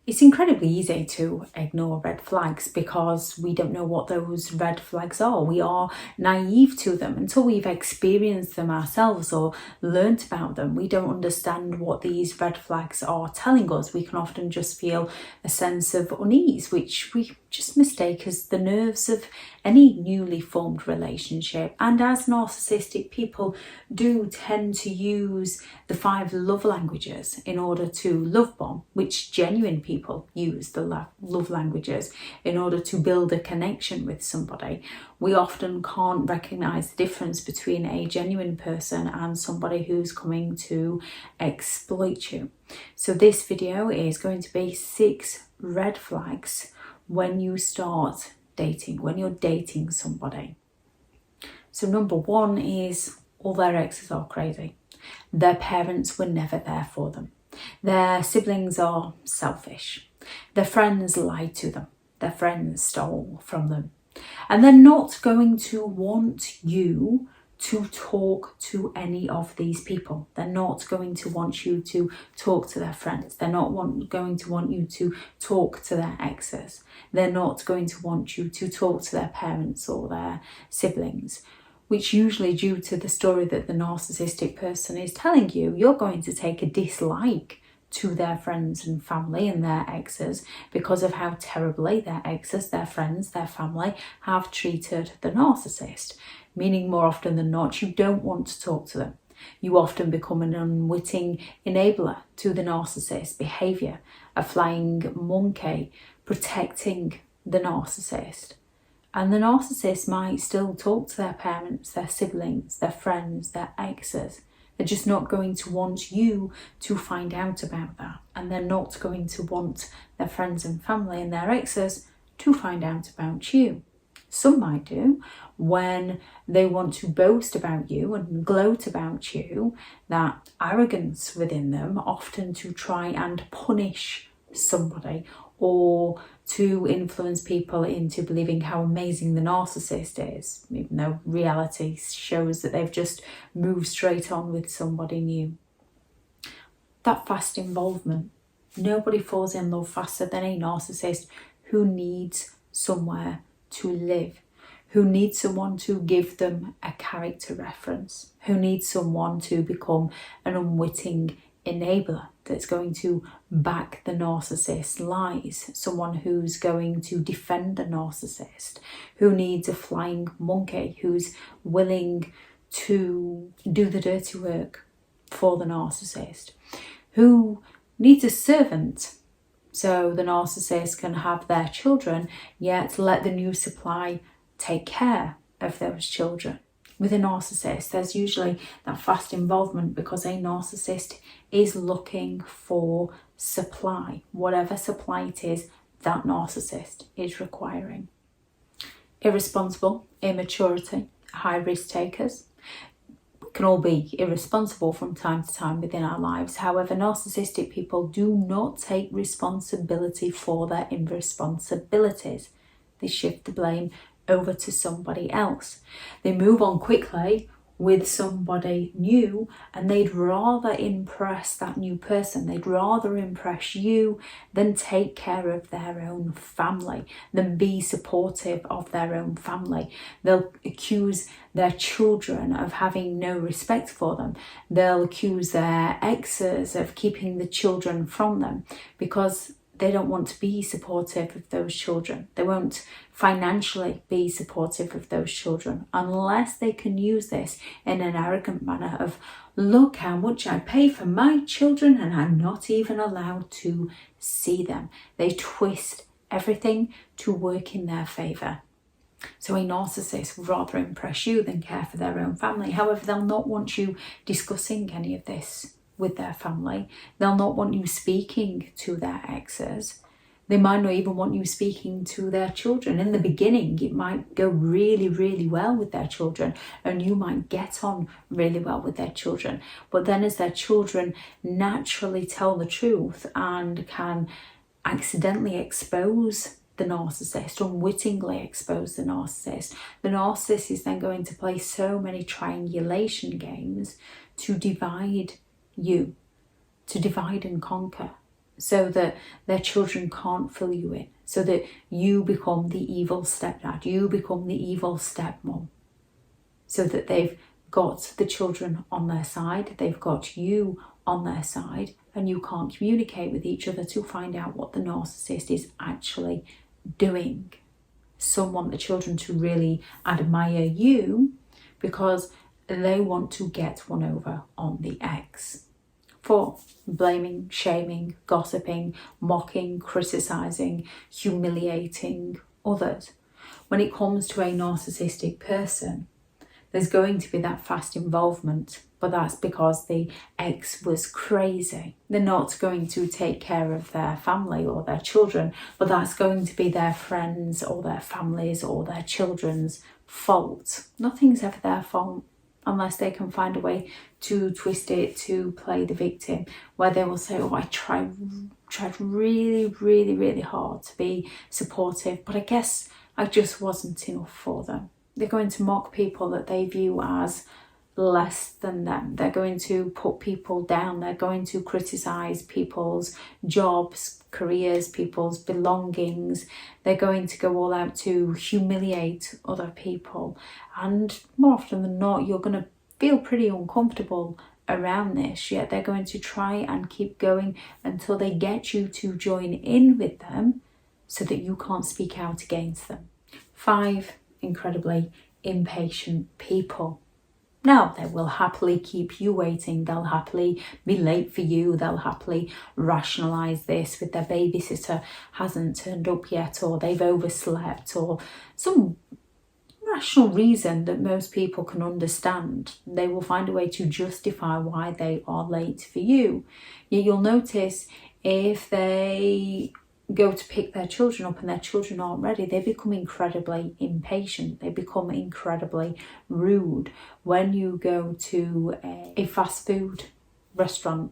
It's incredibly easy to ignore red flags because we don't know what those red flags are. We are naive to them until we've experienced them ourselves or learnt about them. We don't understand what these red flags are telling us. We can often just feel a sense of unease, which we just mistake as the nerves of any newly formed relationship. And as narcissistic people do tend to use the 5 love languages in order to love bomb, which genuine people use the love languages in order to build a connection with somebody, we often can't recognize the difference between a genuine person and somebody who's coming to exploit you. So this video is going to be 6 red flags when you start dating, when you're dating somebody. So number 1 is all their exes are crazy. Their parents were never there for them. Their siblings are selfish. Their friends lied to them. Their friends stole from them. And they're not going to want you to talk to any of these people. They're not going to want you to talk to their friends. They're not going to want you to talk to their exes. They're not going to want you to talk to their parents or their siblings, which usually, due to the story that the narcissistic person is telling you, you're going to take a dislike to their friends and family and their exes because of how terribly their exes, their friends, their family have treated the narcissist. Meaning more often than not, you don't want to talk to them. You often become an unwitting enabler to the narcissist's behaviour, a flying monkey protecting the narcissist. And the narcissist might still talk to their parents, their siblings, their friends, their exes. They're just not going to want you to find out about that. And they're not going to want their friends and family and their exes to find out about you. Some might do when they want to boast about you and gloat about you, that arrogance within them, often to try and punish somebody or to influence people into believing how amazing the narcissist is, even though reality shows that they've just moved straight on with somebody new. That fast involvement. Nobody falls in love faster than a narcissist who needs somewhere to live, who needs someone to give them a character reference, who needs someone to become an unwitting enabler that's going to back the narcissist's lies, someone who's going to defend the narcissist, who needs a flying monkey who's willing to do the dirty work for the narcissist, who needs a servant so the narcissist can have their children, yet let the new supply take care of those children. With a narcissist, there's usually that fast involvement because a narcissist is looking for supply, whatever supply it is that narcissist is requiring. Irresponsible, immaturity, high risk takers. We can all be irresponsible from time to time within our lives. However, narcissistic people do not take responsibility for their irresponsibilities. They shift the blame over to somebody else. They move on quickly with somebody new and they'd rather impress that new person. They'd rather impress you than take care of their own family, than be supportive of their own family. They'll accuse their children of having no respect for them. They'll accuse their exes of keeping the children from them because they don't want to be supportive of those children. They won't financially be supportive of those children unless they can use this in an arrogant manner of, look how much I pay for my children and I'm not even allowed to see them. They twist everything to work in their favour. So a narcissist would rather impress you than care for their own family. However, they'll not want you discussing any of this with their family. They'll not want you speaking to their exes. They might not even want you speaking to their children. In the beginning, it might go really, really well with their children and you might get on really well with their children. But then as their children naturally tell the truth and can accidentally expose the narcissist, unwittingly expose the narcissist is then going to play so many triangulation games to divide you, to divide and conquer, so that their children can't fill you in, so that you become the evil stepdad, you become the evil stepmom, so that they've got the children on their side, they've got you on their side, and you can't communicate with each other to find out what the narcissist is actually doing. Some want the children to really admire you because they want to get one over on the ex. 4, blaming, shaming, gossiping, mocking, criticising, humiliating others. When it comes to a narcissistic person, there's going to be that fast involvement, but that's because the ex was crazy. They're not going to take care of their family or their children, but that's going to be their friends or their families or their children's fault. Nothing's ever their fault, unless they can find a way to twist it to play the victim, where they will say, oh, I tried really, really, really hard to be supportive, but I guess I just wasn't enough for them. They're going to mock people that they view as less than them. They're going to put people down. They're going to criticise people's jobs, careers, people's belongings. They're going to go all out to humiliate other people. And more often than not, you're going to feel pretty uncomfortable around this, yet they're going to try and keep going until they get you to join in with them so that you can't speak out against them. 5, incredibly impatient people. Now, they will happily keep you waiting. They'll happily be late for you. They'll happily rationalise this with their babysitter hasn't turned up yet, or they've overslept, or some rational reason that most people can understand. They will find a way to justify why they are late for you. Yet you'll notice if they go to pick their children up and their children aren't ready, they become incredibly impatient. They become incredibly rude. When you go to a fast food restaurant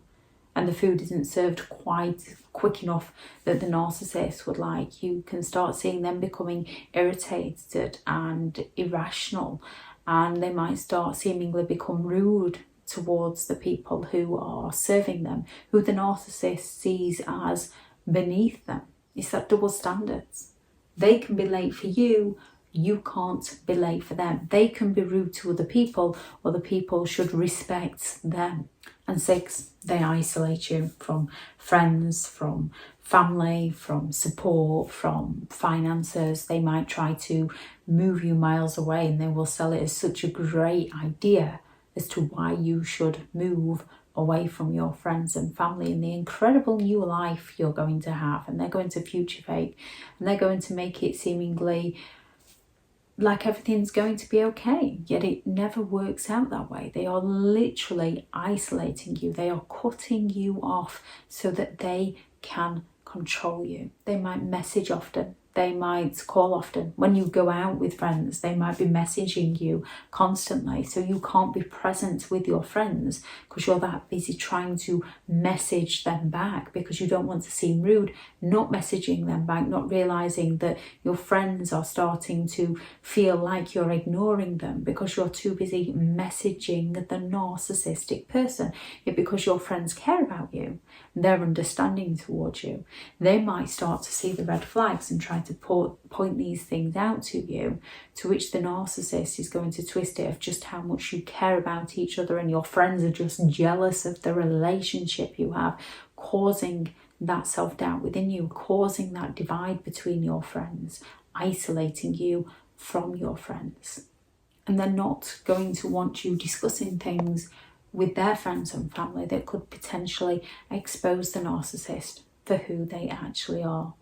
and the food isn't served quite quick enough that the narcissist would like, you can start seeing them becoming irritated and irrational, and they might start seemingly become rude towards the people who are serving them, who the narcissist sees as beneath them. It's that double standards. They can be late for you, you can't be late for them. They can be rude to other people should respect them. And 6, they isolate you from friends, from family, from support, from finances. They might try to move you miles away, and they will sell it as such a great idea as to why you should move away from your friends and family and the incredible new life you're going to have. And they're going to future fake, and they're going to make it seemingly like everything's going to be okay, yet it never works out that way. They are literally isolating you. They are cutting you off so that they can control you. They might message often. They might call often. When you go out with friends, they might be messaging you constantly, so you can't be present with your friends because you're that busy trying to message them back because you don't want to seem rude, not messaging them back, not realising that your friends are starting to feel like you're ignoring them because you're too busy messaging the narcissistic person. Yet because your friends care about you, they're understanding towards you, they might start to see the red flags and try to point these things out to you, to which the narcissist is going to twist it of just how much you care about each other, and your friends are just jealous of the relationship you have, causing that self-doubt within you, causing that divide between your friends, isolating you from your friends. And they're not going to want you discussing things with their friends and family that could potentially expose the narcissist for who they actually are.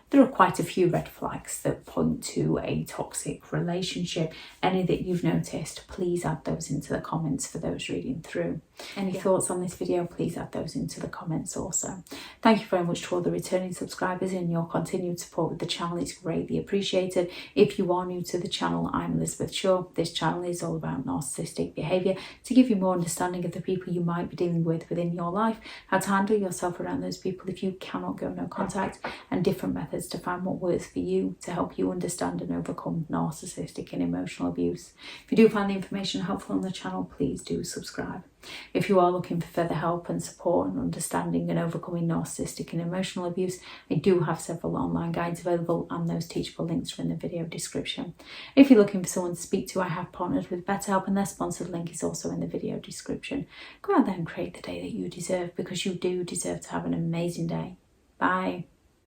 There are quite a few red flags that point to a toxic relationship. Any that you've noticed, please add those into the comments for those reading through. Any thoughts on this video, please add those into the comments also. Thank you very much to all the returning subscribers, and your continued support with the channel is greatly appreciated. If you are new to the channel, I'm Elizabeth Shaw. This channel is all about narcissistic behaviour to give you more understanding of the people you might be dealing with within your life, how to handle yourself around those people if you cannot go no contact, and different methods to find what works for you to help you understand and overcome narcissistic and emotional abuse. If you do find the information helpful on the channel, please do subscribe. If you are looking for further help and support and understanding and overcoming narcissistic and emotional abuse, I do have several online guides available, and those teachable links are in the video description. If you're looking for someone to speak to, I have partnered with BetterHelp, and their sponsored link is also in the video description. Go out there and create the day that you deserve, because you do deserve to have an amazing day. Bye.